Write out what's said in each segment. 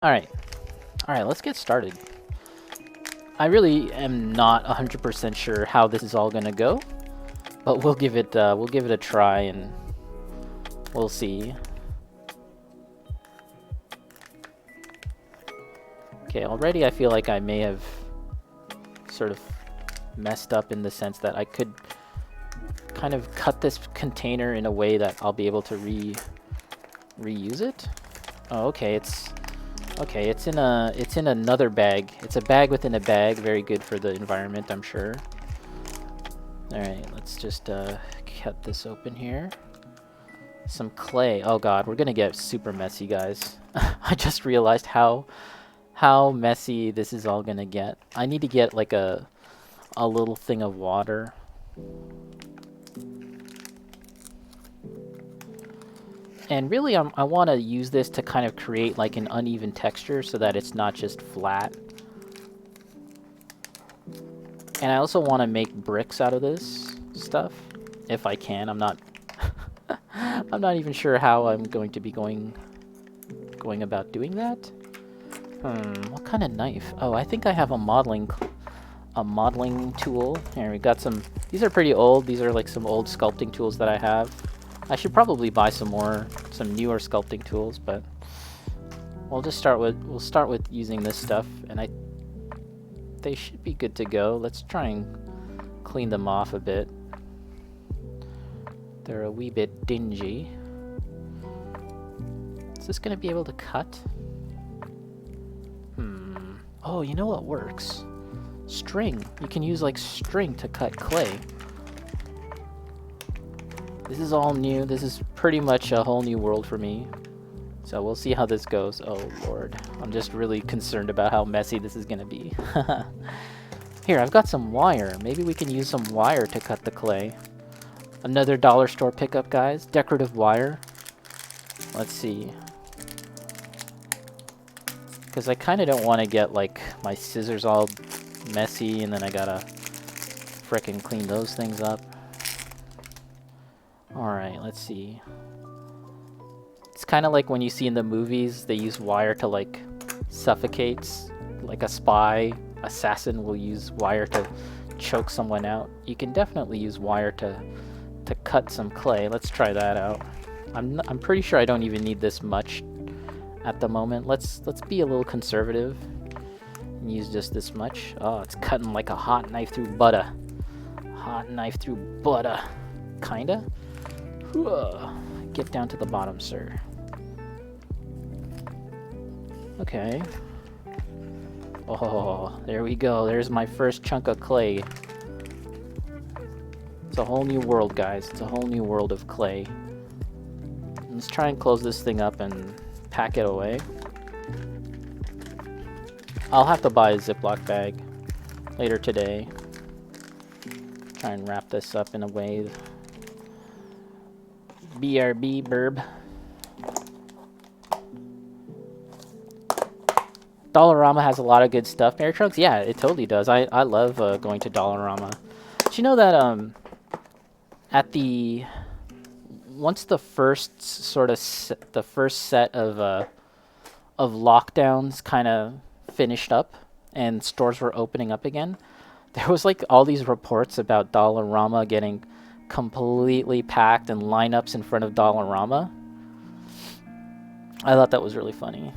Alright. Alright, let's get started. I really am not 100% sure how this is all gonna go, but we'll give it a try and we'll see. Okay, already I feel like I may have sort of messed up in the sense that I could kind of cut this container in a way that I'll be able to reuse it. Oh, okay, it's in another bag. It's a bag within a bag. Very good for the environment, I'm sure. Alright, let's just cut this open here. Some clay. Oh god, we're gonna get super messy, guys. I just realized how messy this is all gonna get. I need to get like a little thing of water. And really, I want to use this to kind of create like an uneven texture so that it's not just flat. And I also want to make bricks out of this stuff, if I can. I'm not I'm not even sure how I'm going to be going about doing that. What kind of knife? Oh, I think I have a modeling tool. Here, we got some. These are pretty old. These are like some old sculpting tools that I have. I should probably buy some newer sculpting tools, but we'll start with using this stuff, and they should be good to go. Let's try and clean them off a bit. They're a wee bit dingy. Is this gonna be able to cut? Oh, you know what works? String. You can use like string to cut clay. This is all new. This is pretty much a whole new world for me. So we'll see how this goes. Oh lord. I'm just really concerned about how messy this is gonna be. Here, I've got some wire. Maybe we can use some wire to cut the clay. Another dollar store pickup, guys. Decorative wire. Let's see. Because I kind of don't want to get like my scissors all messy and then I gotta frickin' clean those things up. Alright, let's see. It's kind of like when you see in the movies, they use wire to like suffocate. Like a spy, assassin will use wire to choke someone out. You can definitely use wire to cut some clay. Let's try that out. I'm pretty sure I don't even need this much at the moment. Let's be a little conservative and use just this much. Oh, it's cutting like a hot knife through butter. Hot knife through butter. Kinda. Get down to the bottom, sir. Okay. Oh, there we go. There's my first chunk of clay. It's a whole new world, guys. It's a whole new world of clay. Let's try and close this thing up and pack it away. I'll have to buy a Ziploc bag later today. Try and wrap this up in a way. BRB, burb. Dollarama has a lot of good stuff. Air Trunks, yeah, it totally does. I love going to Dollarama. Did you know that once the first set of lockdowns kind of finished up and stores were opening up again, there was like all these reports about Dollarama getting completely packed and lineups in front of Dollarama. I thought that was really funny.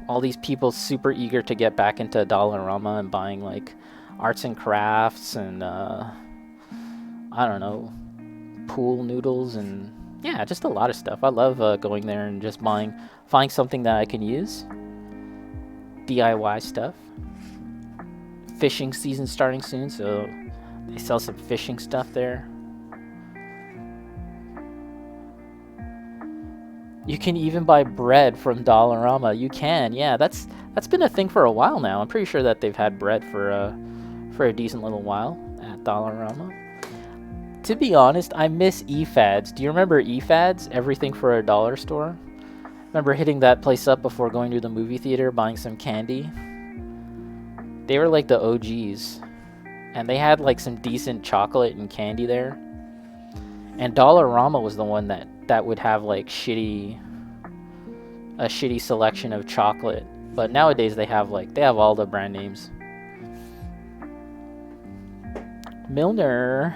All these people super eager to get back into Dollarama and buying like arts and crafts and I don't know, pool noodles and yeah, just a lot of stuff. I love going there and just finding something that I can use. DIY stuff. Fishing season starting soon, so they sell some fishing stuff there. You can even buy bread from Dollarama. You can, yeah. That's been a thing for a while now. I'm pretty sure that they've had bread for a decent little while at Dollarama. To be honest, I miss eFads. Do you remember eFads? Everything for a dollar store. Remember hitting that place up before going to the movie theater, buying some candy. They were like the OGs, and they had like some decent chocolate and candy there. And Dollarama was the one that would have like a shitty selection of chocolate, But nowadays they have all the brand names. Milner.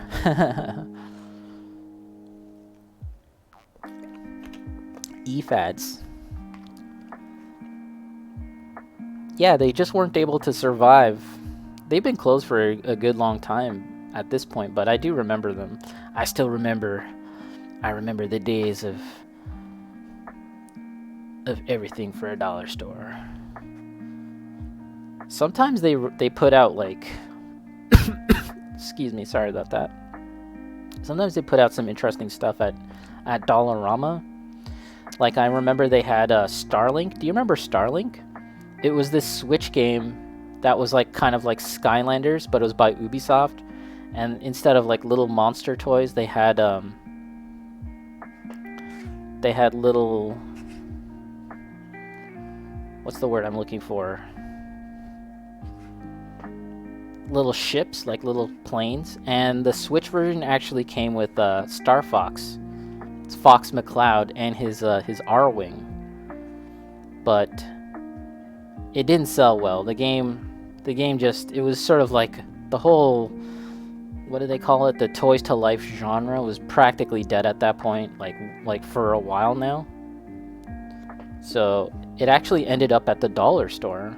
EFADs. Yeah, they just weren't able to survive. They've been closed for a good long time at this point, but I do remember them. I still remember. I remember the days of everything for a dollar store. Sometimes they put out like excuse me, sorry about that. Sometimes they put out some interesting stuff at Dollarama. Like I remember they had Starlink. Do you remember Starlink? It was this Switch game that was like kind of like Skylanders, but it was by Ubisoft. And instead of like little monster toys, they had little, what's the word I'm looking for? Little ships, like little planes. And the Switch version actually came with Star Fox. It's Fox McCloud and his R-Wing. But it didn't sell well. The game just, it was sort of like the whole, what do they call it? The Toys to Life genre was practically dead at that point, like for a while now. So it actually ended up at the dollar store.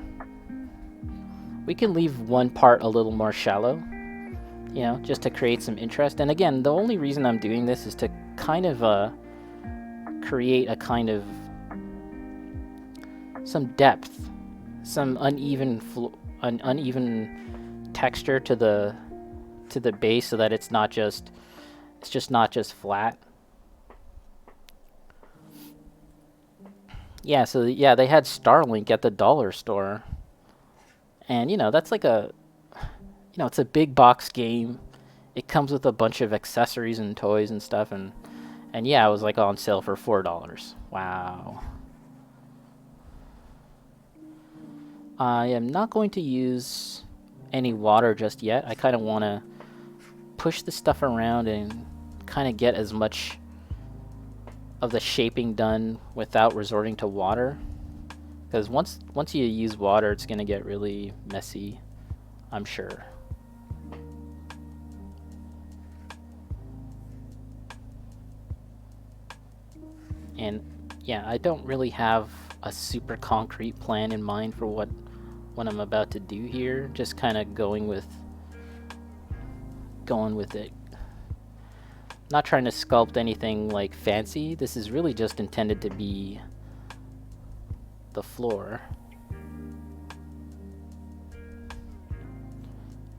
We can leave one part a little more shallow, you know, just to create some interest. And again, the only reason I'm doing this is to kind of create a kind of some depth, some uneven texture to the base, so that it's not just not just flat. Yeah, so yeah, they had Starlink at the dollar store. And you know, that's like it's a big box game. It comes with a bunch of accessories and toys and stuff, and yeah, it was like on sale for $4. Wow. I am not going to use any water just yet. I kind of want to push the stuff around and kind of get as much of the shaping done without resorting to water. Because once you use water, it's going to get really messy, I'm sure. And yeah, I don't really have a super concrete plan in mind for what I'm about to do here. Just kind of going with it. Not trying to sculpt anything like fancy. This is really just intended to be the floor.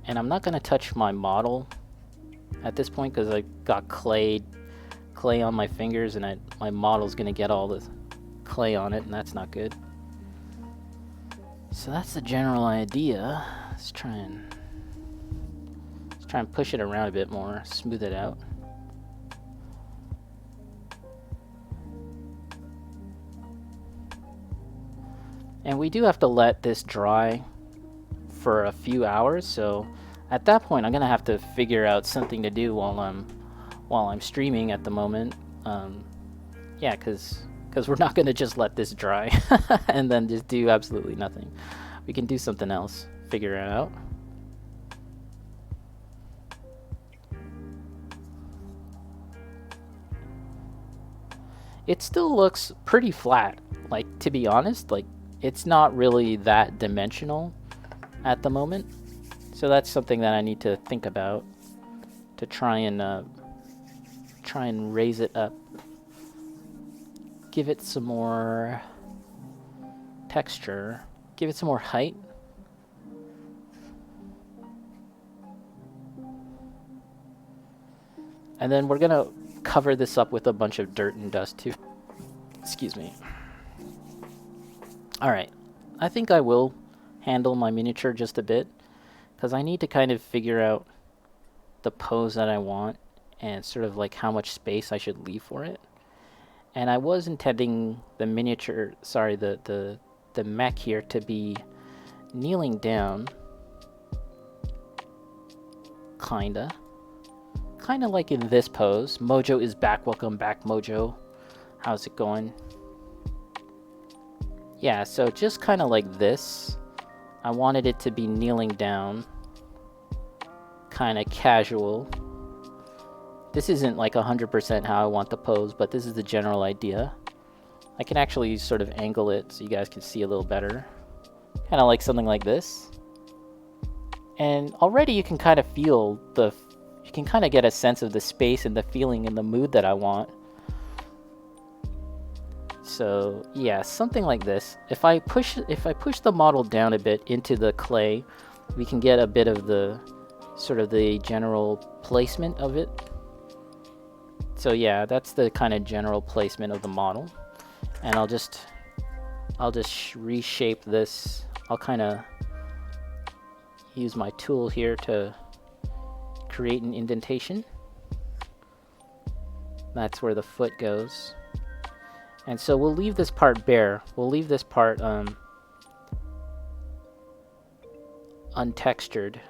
And I'm not going to touch my model at this point because I got clay on my fingers, and my model's going to get all the clay on it, and that's not good. So that's the general idea. Let's try and push it around a bit more, smooth it out. And we do have to let this dry for a few hours, so at that point I'm gonna have to figure out something to do while I'm streaming at the moment. Yeah, because we're not gonna just let this dry and then just do absolutely nothing. We can do something else, figure it out. It still looks pretty flat, like, to be honest. Like, it's not really that dimensional at the moment, so that's something that I need to think about to try and raise it up, give it some more texture, give it some more height. And then we're gonna cover this up with a bunch of dirt and dust too. Excuse me. Alright, I think I will handle my miniature just a bit, because I need to kind of figure out the pose that I want and sort of like how much space I should leave for it. And I was intending the miniature, sorry, the mech here to be kneeling down, kinda like in this pose. Mojo is back. Welcome back, Mojo. How's it going? Yeah, so just kind of like this. I wanted it to be kneeling down, kind of casual. This isn't like 100% how I want the pose, but this is the general idea. I can actually sort of angle it so you guys can see a little better. Kind of like something like this. And already you can kind of feel you can kind of get a sense of the space and the feeling and the mood that I want. So yeah, something like this. If I push the model down a bit into the clay, we can get a bit of the sort of the general placement of it. So yeah, that's the kind of general placement of the model. And I'll just reshape this. I'll kind of use my tool here to create an indentation. That's where the foot goes. And so we'll leave this part bare. We'll leave this part untextured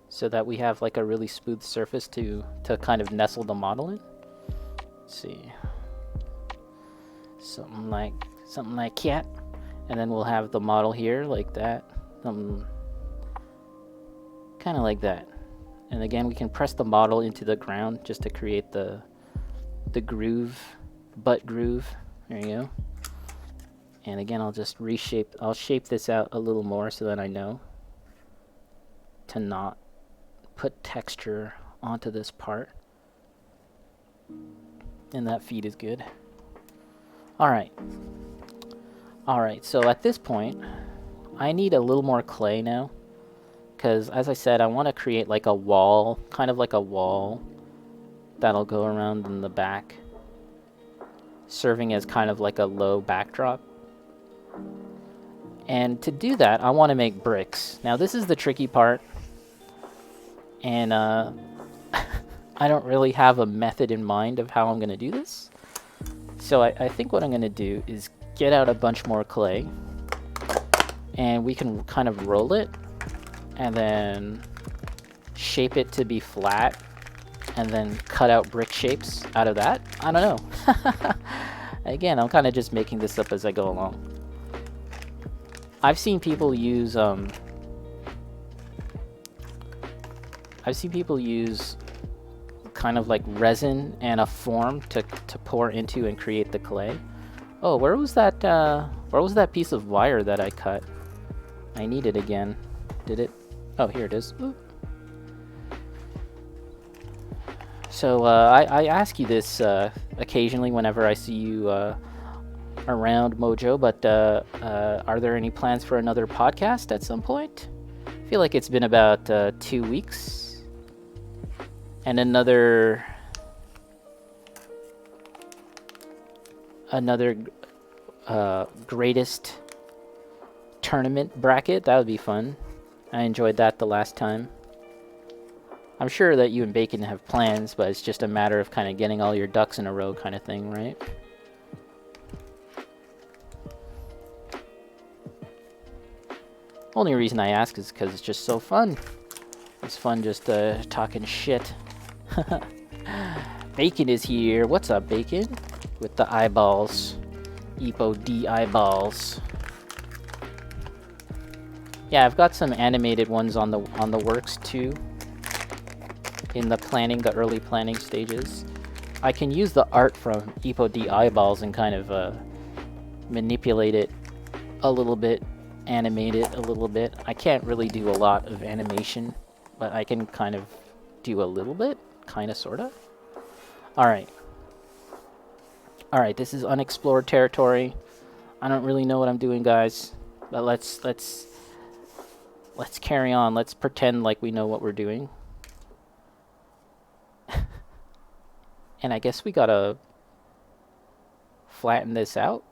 so that we have like a really smooth surface to kind of nestle the model in. Let's see. Something like that. And then we'll have the model here like that. Kind of like that. And again, we can press the model into the ground just to create the groove, butt groove. There you go. And again, I'll shape this out a little more so that I know to not put texture onto this part. And that feed is good. Alright, so at this point, I need a little more clay now. Because, as I said, I want to create like a wall, kind of like a wall that'll go around in the back, serving as kind of like a low backdrop. And to do that, I want to make bricks. Now, this is the tricky part, and I don't really have a method in mind of how I'm going to do this. So I think what I'm going to do is get out a bunch more clay, and we can kind of roll it, and then shape it to be flat, and then cut out brick shapes out of that. I don't know. Again, I'm kind of just making this up as I go along. I've seen people use kind of like resin and a form to pour into and create the clay. Oh, where was that piece of wire that I cut? I need it again. Did it? Oh, here it is. Ooh. So I ask you this occasionally whenever I see you around Mojo, but are there any plans for another podcast at some point? I feel like it's been about 2 weeks. And another greatest tournament bracket. That would be fun. I enjoyed that the last time. I'm sure that you and Bacon have plans, but it's just a matter of kind of getting all your ducks in a row kind of thing, right? Only reason I ask is because it's just so fun. It's fun just talking shit. Bacon is here. What's up, Bacon? With the eyeballs. Epo D eyeballs. Yeah, I've got some animated ones on the works too. In the early planning stages. I can use the art from Epo D eyeballs and kind of manipulate it a little bit, animate it a little bit. I can't really do a lot of animation, but I can kind of do a little bit, kind of, sort of. Alright, this is unexplored territory. I don't really know what I'm doing, guys, but let's carry on. Let's pretend like we know what we're doing. And I guess we gotta flatten this out.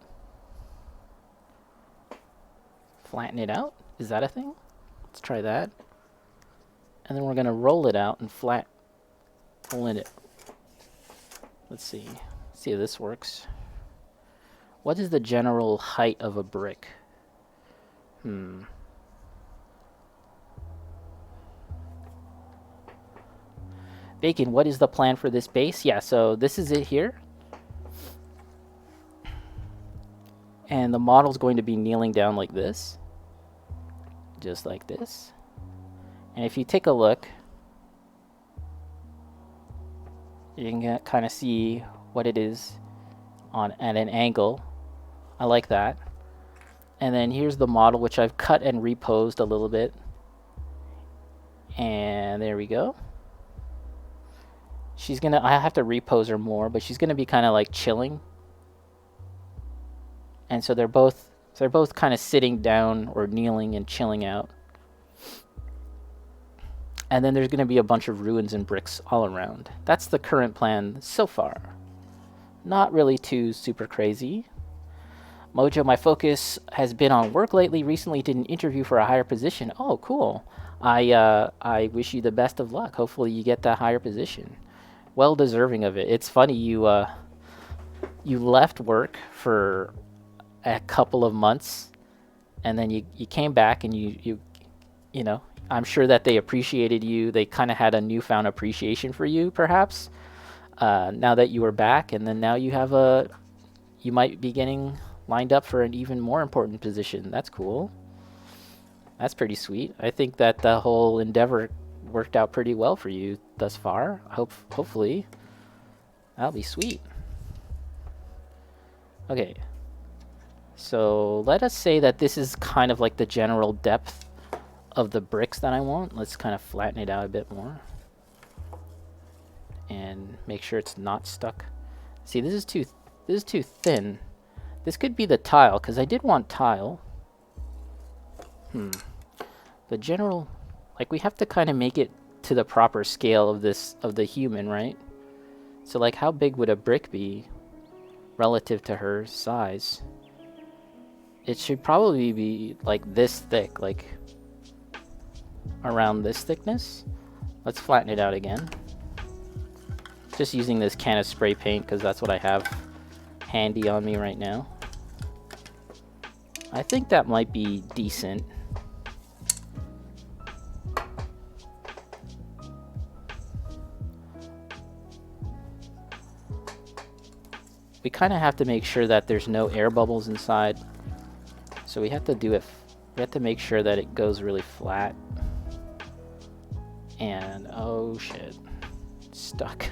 Flatten it out? Is that a thing? Let's try that. And then we're gonna roll it out and roll in it. Let's see. See if this works. What is the general height of a brick? Bacon, what is the plan for this base? Yeah, so this is it here. And the model's going to be kneeling down like this. Just like this. And if you take a look, you can kind of see what it is at an angle. I like that. And then here's the model, which I've cut and reposed a little bit. And there we go. She's gonna, I have to repose her more, but she's gonna be kind of like chilling. And so they're both kind of sitting down or kneeling and chilling out. And then there's gonna be a bunch of ruins and bricks all around. That's the current plan so far. Not really too super crazy. Mojo, my focus has been on work lately. Recently did an interview for a higher position. Oh, cool. I wish you the best of luck. Hopefully you get that higher position. Well deserving of it. It's funny you left work for a couple of months, and then you came back, and you know, I'm sure that they appreciated you. They kind of had a newfound appreciation for you, perhaps, now that you were back, and then now you might be getting lined up for an even more important position. That's cool. That's pretty sweet. I think that the whole endeavor worked out pretty well for you thus far. Hopefully. That'll be sweet. Okay. So let us say that this is kind of like the general depth of the bricks that I want. Let's kind of flatten it out a bit more. And make sure it's not stuck. See, this is too thin. This could be the tile, because I did want tile. The general, like, we have to kind of make it to the proper scale of the human, right? So like, how big would a brick be relative to her size? It should probably be like this thick, like around this thickness. Let's flatten it out again. Just using this can of spray paint because that's what I have handy on me right now. I think that might be decent. We kind of have to make sure that there's no air bubbles inside. So we have to do it. We have to make sure that it goes really flat. And oh shit, it's stuck.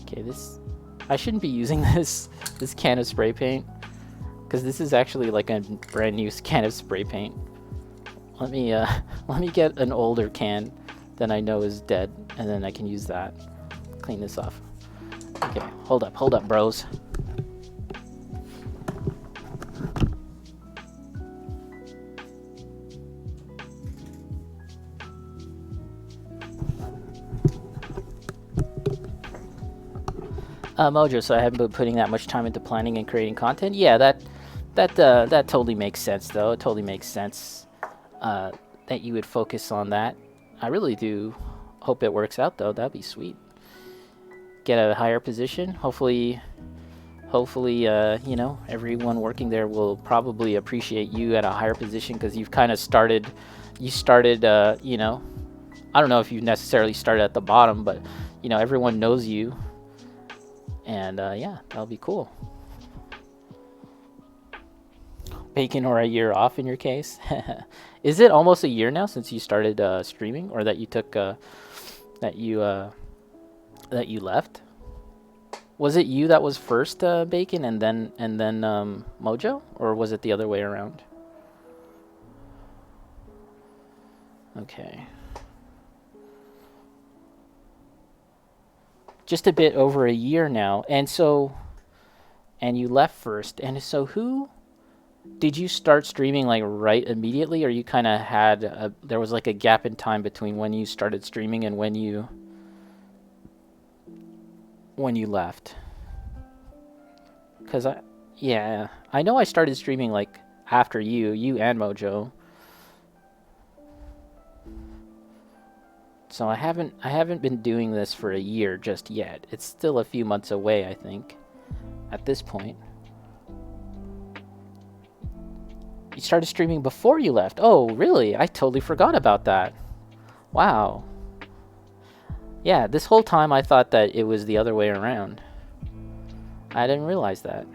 Okay, I shouldn't be using this can of spray paint, because this is actually like a brand new can of spray paint. Let me get an older can that I know is dead, and then I can use that. Clean this off. Okay, hold up, bros. Mojo, so I haven't been putting that much time into planning and creating content. Yeah, that totally makes sense, though. It totally makes sense that you would focus on that. I really do hope it works out, though. That'd be sweet. Get a higher position. Hopefully, you know, everyone working there will probably appreciate you at a higher position, because you've kind of started. You started, you know, I don't know if you necessarily started at the bottom, but you know, everyone knows you. And yeah, that'll be cool. Bacon or a year off in your case? Is it almost a year now since you started streaming, or that you took that you left? Was it you that was first Bacon and then Mojo, or was it the other way around? Okay. Just a bit over a year now, and you left first, and so who did you start streaming like right immediately, or you kind of had there was like a gap in time between when you started streaming and when you left? Because I know I started streaming like after you and Mojo. So I haven't been doing this for a year just yet. It's still a few months away, I think, at this point. You started streaming before you left. Oh, really? I totally forgot about that. Wow. Yeah, this whole time I thought that it was the other way around. I didn't realize that.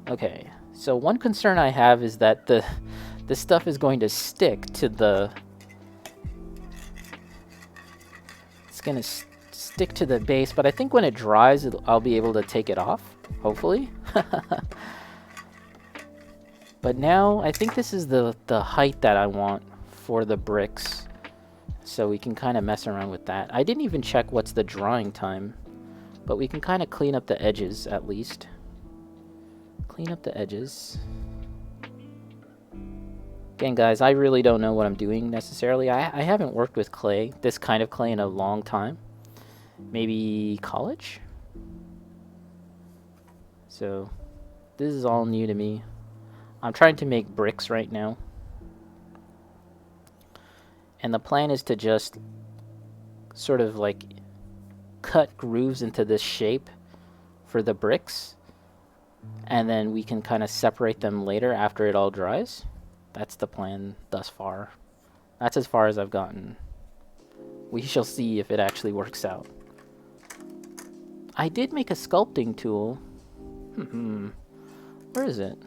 Okay, so one concern I have is that the stuff is going to stick to the... It's going to stick to the base, but I think when it dries, I'll be able to take it off, hopefully. But now, I think this is the height that I want for the bricks. So we can kind of mess around with that. I didn't even check what's the drying time. But we can kind of clean up the edges, at least. Clean up the edges. Again, guys, I really don't know what I'm doing, necessarily. I haven't worked with clay, this kind of clay, in a long time. Maybe college? So, this is all new to me. I'm trying to make bricks right now. And the plan is to just sort of like cut grooves into this shape for the bricks. And then we can kind of separate them later after it all dries. That's the plan thus far. That's as far as I've gotten. We shall see if it actually works out. I did make a sculpting tool. Where is it?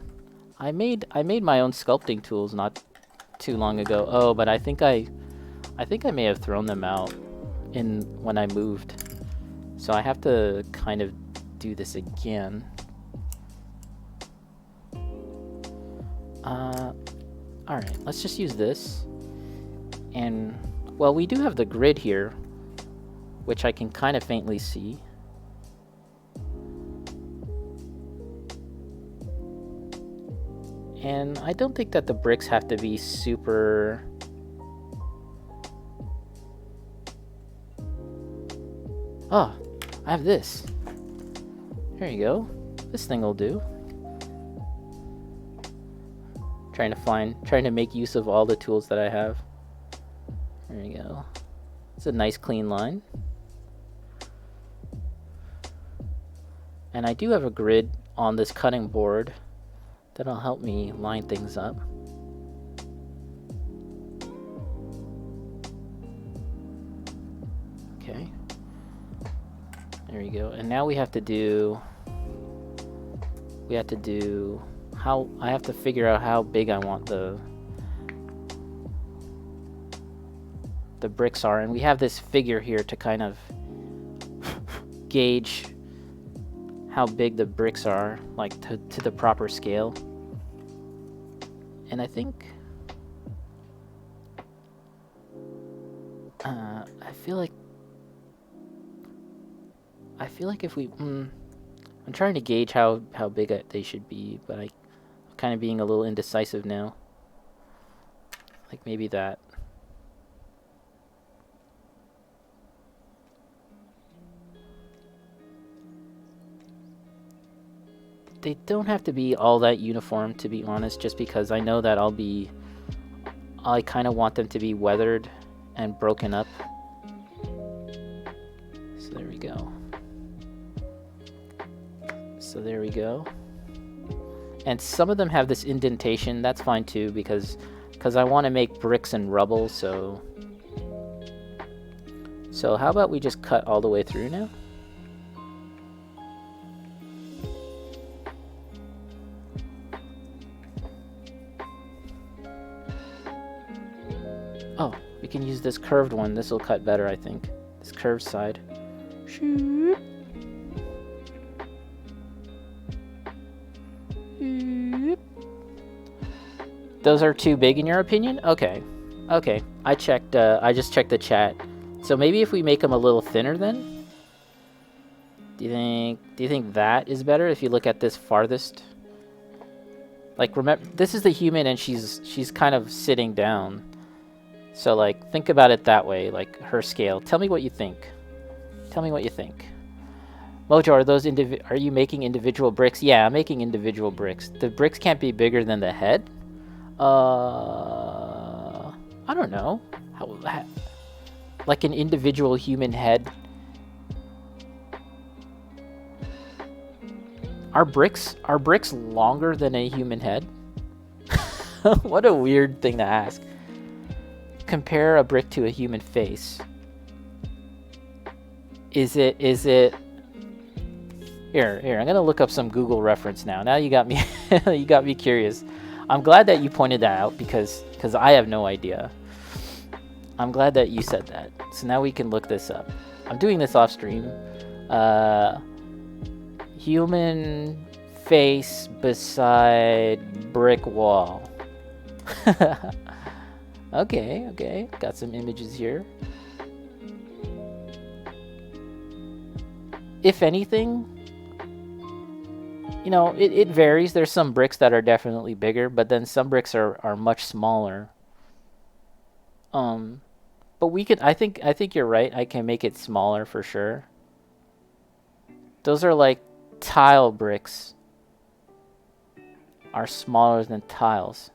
I made my own sculpting tools not too long ago. Oh, but I think I may have thrown them out when I moved. So I have to kind of do this again. Alright, let's just use this. And, well, we do have the grid here, which I can kind of faintly see. And I don't think that the bricks have to be super... Oh, I have this. There you go. This thing will do. Trying to make use of all the tools that I have. There you go. It's a nice clean line. And I do have a grid on this cutting board that'll help me line things up. Okay. There you go. And now we have to do how I have to figure out how big I want the bricks are, and we have this figure here to kind of gauge how big the bricks are, like to the proper scale. And I think I feel like if we I'm trying to gauge how big they should be, but I'm kind of being a little indecisive now. Like maybe that. They don't have to be all that uniform, to be honest, just because I know that I kind of want them to be weathered and broken up. So there we go. So there we go. And some of them have this indentation. That's fine too, because I want to make bricks and rubble. So how about we just cut all the way through now? Oh, we can use this curved one. This will cut better, I think. This curved side. Shoop. Those are too big in your opinion? Okay. Okay. I just checked the chat. So maybe if we make them a little thinner then? Do you think that is better if you look at this farthest? Like, remember, this is the human and she's kind of sitting down. So like, think about it that way, like her scale. Tell me what you think. Tell me what you think. Mojo, are you making individual bricks? Yeah, I'm making individual bricks. The bricks can't be bigger than the head? I don't know. Like an individual human head. Are bricks longer than a human head? What a weird thing to ask. Compare a brick to a human face. Is it Here, I'm gonna look up some Google reference now. Now you got me, you got me curious. I'm glad that you pointed that out because I have no idea. I'm glad that you said that. So now we can look this up. I'm doing this off stream. Human face beside brick wall. Okay. Got some images here. If anything, you know, it varies. There's some bricks that are definitely bigger, but then some bricks are much smaller. But we could, I think you're right. I can make it smaller for sure. Those are like tile bricks. Are smaller than tiles.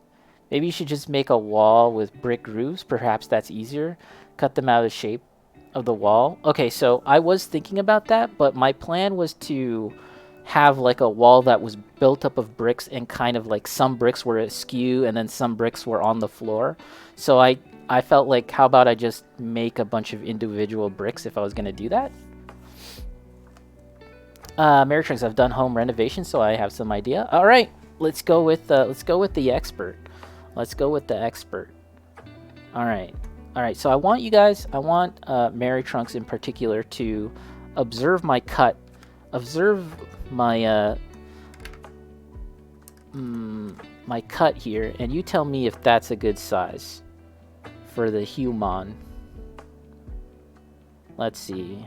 Maybe you should just make a wall with brick roofs. Perhaps that's easier. Cut them out of the shape of the wall. Okay, so I was thinking about that, but my plan was to have like a wall that was built up of bricks and kind of like some bricks were askew and then some bricks were on the floor. So I felt like, how about I just make a bunch of individual bricks if I was going to do that? Meritrix, I've done home renovation, so I have some idea. All right, let's go with the expert. Let's go with the expert. All right. So I want you guys, Mary Trunks in particular, to observe my cut, observe my my cut here, and you tell me if that's a good size for the human. Let's see.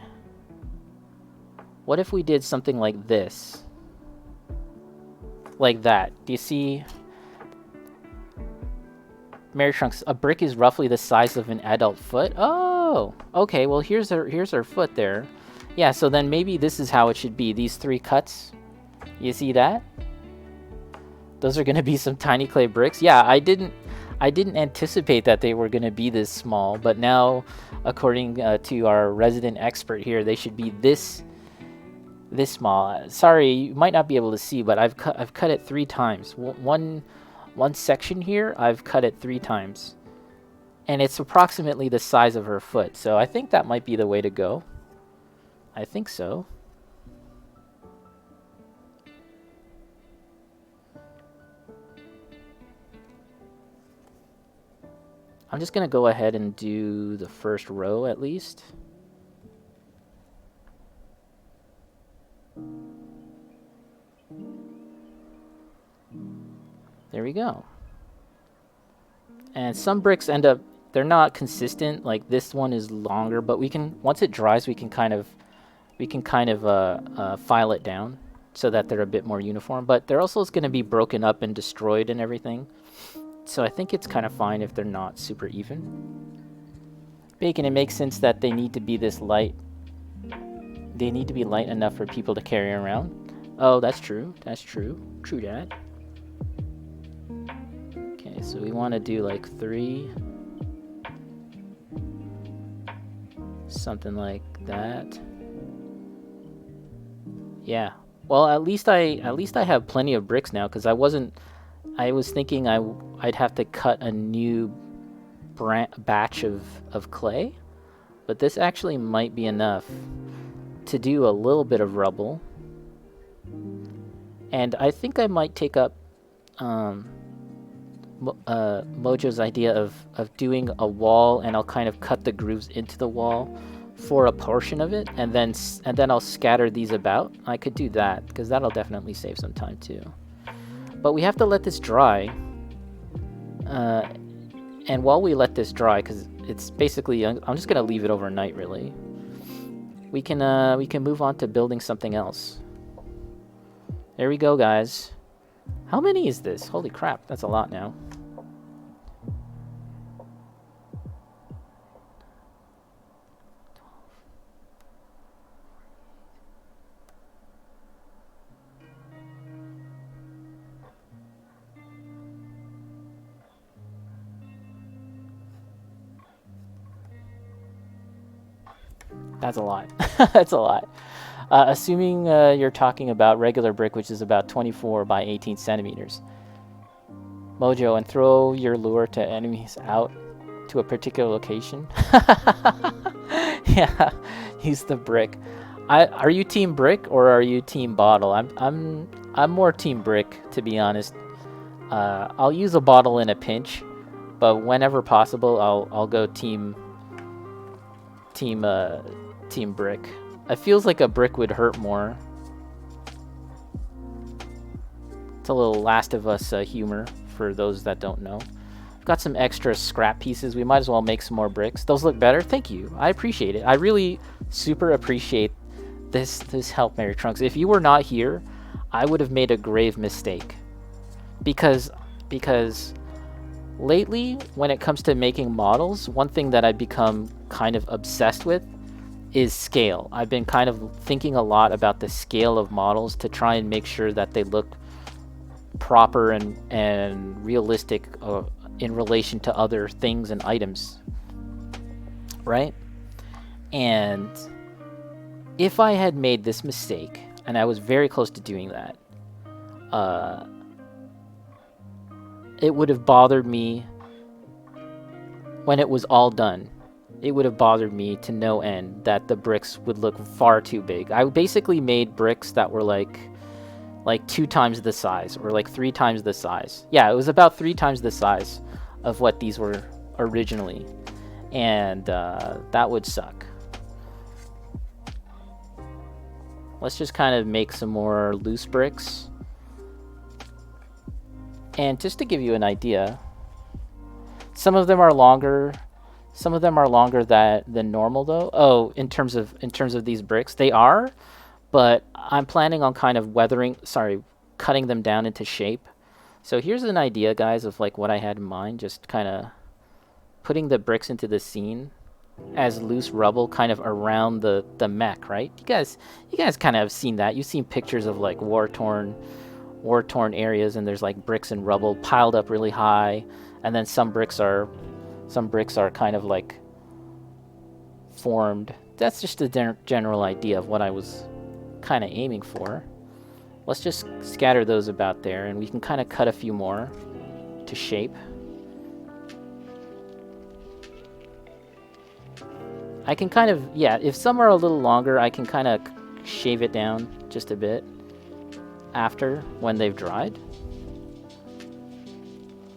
What if we did something like this? Like that. Do you see? Mary Trunks, a brick is roughly the size of an adult foot. Oh, okay. Well, here's her foot there. Yeah, so then maybe this is how it should be. These 3 cuts. You see that? Those are going to be some tiny clay bricks. Yeah, I didn't anticipate that they were going to be this small, but now, according to our resident expert here, they should be this small. Sorry, you might not be able to see, but I've cut it 3 times. One section here, I've cut it 3 times. And it's approximately the size of her foot. So I think that might be the way to go. I think so. I'm just going to go ahead and do the first row at least. There we go. And some bricks end up, they're not consistent. Like this one is longer, but we can, once it dries, we can kind of file it down so that they're a bit more uniform. But they're also going to be broken up and destroyed and everything. So I think it's kind of fine if they're not super even. Bacon, it makes sense that they need to be this light. They need to be light enough for people to carry around. Oh, that's true. That's true. True that. Okay, so we want to do like 3. Something like that. Yeah. Well, at least I have plenty of bricks now, because I was thinking I'd have to cut a new batch of clay, but this actually might be enough to do a little bit of rubble. And I think I might take up Mojo's idea of doing a wall, and I'll kind of cut the grooves into the wall for a portion of it, and then I'll scatter these about. I could do that, because that'll definitely save some time too. But we have to let this dry. And while we let this dry, because it's basically, I'm just gonna leave it overnight really. We can move on to building something else. There we go, guys. How many is this? Holy crap, that's a lot now. That's a lot. That's a lot. Assuming you're talking about regular brick, which is about 24 by 18 centimeters. Mojo, and throw your lure to enemies out to a particular location. Yeah, use the brick. Are you team brick or are you team bottle? I'm more team brick, to be honest. I'll use a bottle in a pinch, but whenever possible, I'll go team uh team brick. It feels like a brick would hurt more. It's a little Last of Us humor for those that don't know. I've got some extra scrap pieces. We might as well make some more bricks. Those look better. Thank you. I appreciate it. I really super appreciate this help, Mary Trunks. If you were not here, I would have made a grave mistake. Because lately, when it comes to making models, one thing that I've become kind of obsessed with is scale. I've been kind of thinking a lot about the scale of models to try and make sure that they look proper and realistic in relation to other things and items, right? And if I had made this mistake, and I was very close to doing that, it would have bothered me when it was all done. It would have bothered me to no end that the bricks would look far too big. I basically made bricks that were like 2 times the size, or like 3 times the size. Yeah, it was about 3 times the size of what these were originally. And that would suck. Let's just kind of make some more loose bricks. And just to give you an idea, some of them are longer. Some of them are longer than normal, though. Oh, in terms of these bricks, they are. But I'm planning on kind of cutting them down into shape. So here's an idea, guys, of like what I had in mind. Just kind of putting the bricks into the scene as loose rubble kind of around the mech, right? You guys kind of have seen that. You've seen pictures of like war-torn areas, and there's like bricks and rubble piled up really high, and then some bricks are kind of like formed. That's just a general idea of what I was kind of aiming for. Let's just scatter those about there, and we can kind of cut a few more to shape. I can kind of, yeah, if some are a little longer, I can kind of shave it down just a bit after, when they've dried.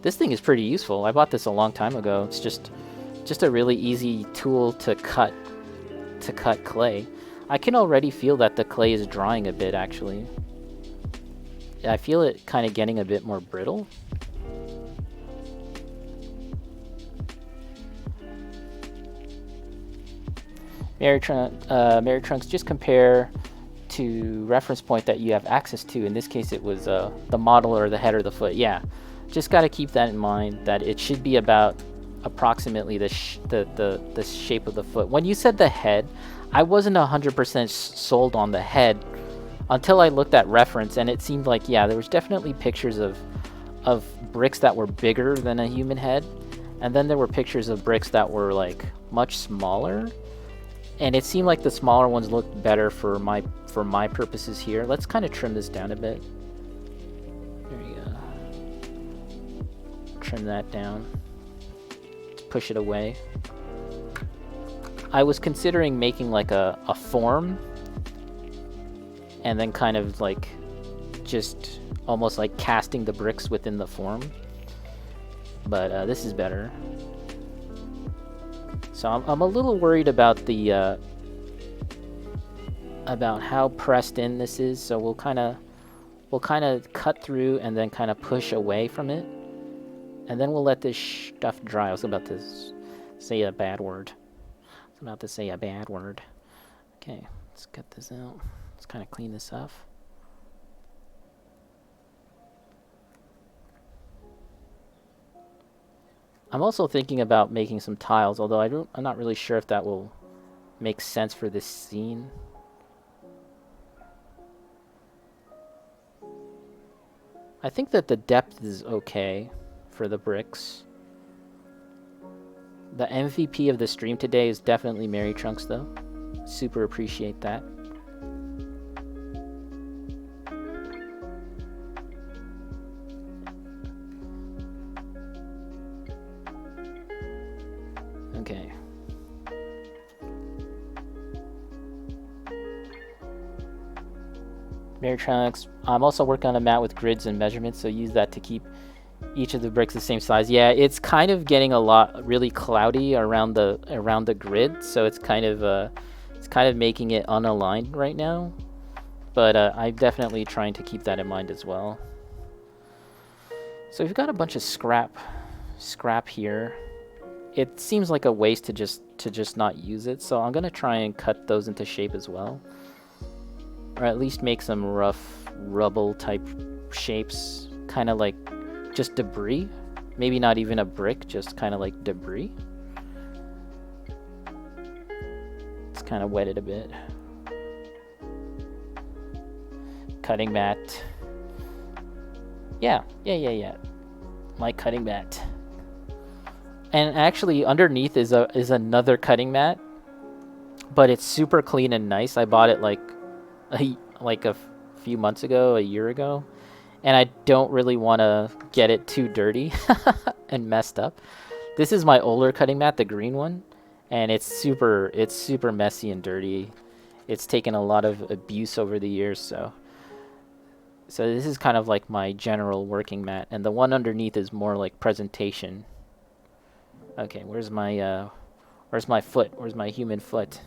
This thing is pretty useful. I bought this a long time ago. It's just a really easy tool to cut clay. I can already feel that the clay is drying a bit, actually. I feel it kind of getting a bit more brittle. Mary Trunks, just compare to reference point that you have access to. In this case, it was the model or the head or the foot. Yeah, just got to keep that in mind, that it should be about approximately the shape of the foot. When you said the head, I wasn't 100% sold on the head until I looked at reference, and it seemed like, yeah, there was definitely pictures of bricks that were bigger than a human head, and then there were pictures of bricks that were like much smaller, and it seemed like the smaller ones looked better for my purposes here. Let's kind of trim this down a bit. There you go. Trim that down. Push it away. I was considering making like a form, and then kind of like just almost like casting the bricks within the form. But this is better. So I'm a little worried about the about how pressed in this is. So we'll kind of cut through and then kind of push away from it, and then we'll let this stuff dry. I was about to say a bad word. Okay, let's cut this out. Let's kind of clean this up. I'm also thinking about making some tiles, although I'm not really sure if that will make sense for this scene. I think that the depth is okay for the bricks. The MVP of the stream today is definitely Mary Trunks, though. Super appreciate that. Okay. Bear trunks. I'm also working on a mat with grids and measurements, so use that to keep each of the bricks the same size. Yeah, it's kind of getting a lot really cloudy around the grid, so it's kind of making it unaligned right now. But I'm definitely trying to keep that in mind as well. So we've got a bunch of scrap here. It seems like a waste to just not use it, so I'm gonna try and cut those into shape as well, or at least make some rough rubble type shapes, kind of like just debris. Maybe not even a brick, just kind of like debris. It's kind of wet it a bit. Cutting mat. Yeah. My cutting mat. And actually underneath is another cutting mat, but it's super clean and nice. I bought it like a few months ago, a year ago, and I don't really want to get it too dirty and messed up. This is my older cutting mat, the green one, and it's super messy and dirty. It's taken a lot of abuse over the years, so this is kind of like my general working mat, and the one underneath is more like presentation. Okay, where's my foot? Where's my human foot?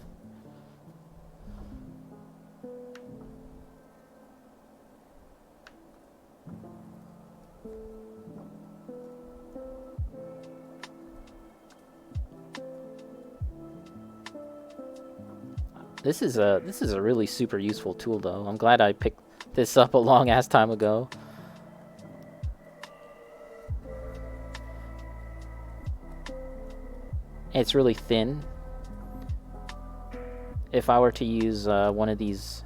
This is a really super useful tool, though. I'm glad I picked this up a long ass time ago. It's really thin. If I were to use one of these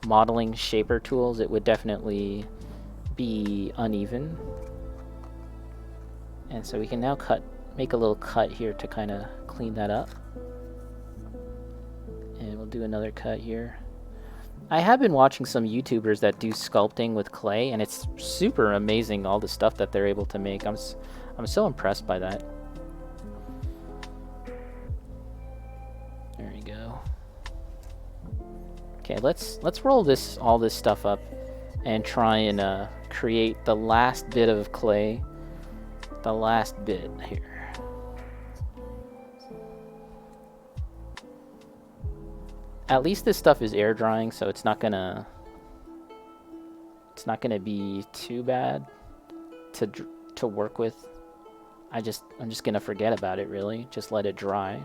modeling shaper tools, it would definitely be uneven. And so we can now make a little cut here to kind of clean that up. And we'll do another cut here. I have been watching some YouTubers that do sculpting with clay, and it's super amazing all the stuff that they're able to make. I'm so impressed by that. There you go. Okay, let's roll all this stuff up and try and create the last bit of clay. The last bit here. At least this stuff is air drying, so it's not gonna be too bad to work with. I'm just gonna forget about it, really. Just let it dry.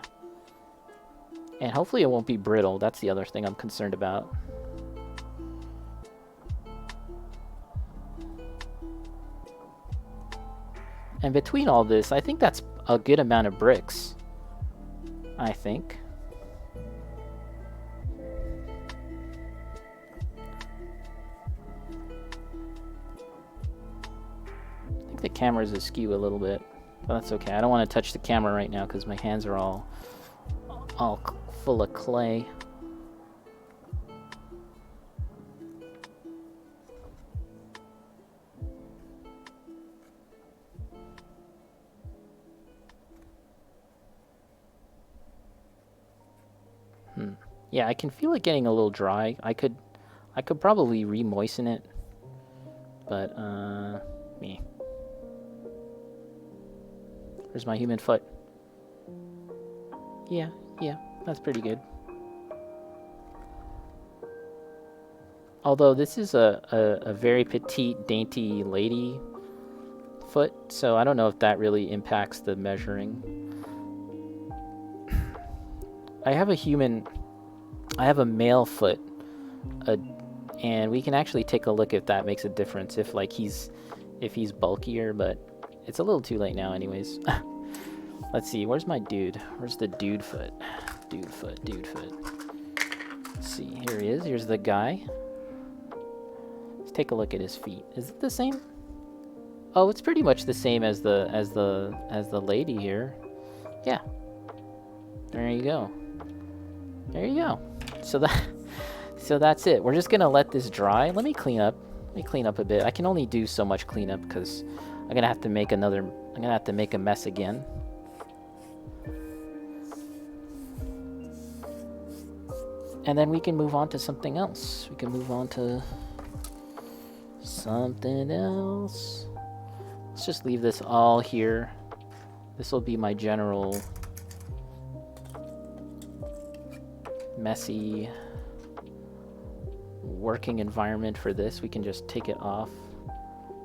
And hopefully it won't be brittle. That's the other thing I'm concerned about. And between all this, I think that's a good amount of bricks. I think. The camera's askew a little bit, but that's okay. I don't want to touch the camera right now because my hands are all full of clay. Yeah, I can feel it getting a little dry. I could probably re-moisten it, but me. Where's my human foot? Yeah, that's pretty good. Although this is a very petite, dainty lady foot, so I don't know if that really impacts the measuring. I have a male foot, and we can actually take a look if that makes a difference, if he's bulkier, but it's a little too late now anyways. Let's see, where's my dude? Where's the dude foot? Dude foot. Let's see, here he is. Here's the guy. Let's take a look at his feet. Is it the same? Oh, it's pretty much the same as the lady here. Yeah. There you go. There you go. So that's it. We're just gonna let this dry. Let me clean up a bit. I can only do so much cleanup because I'm gonna have to make a mess again. And then we can move on to something else. We can move on to Something else. Let's just leave this all here. This will be my general messy working environment for this. We can just take it off,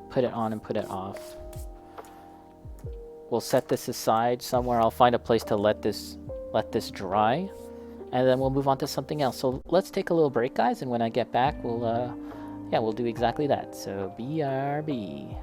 put it on and put it off. We'll set this aside somewhere. I'll find a place to let this dry, and then we'll move on to something else. So let's take a little break, guys, and when I get back, we'll do exactly that. So BRB.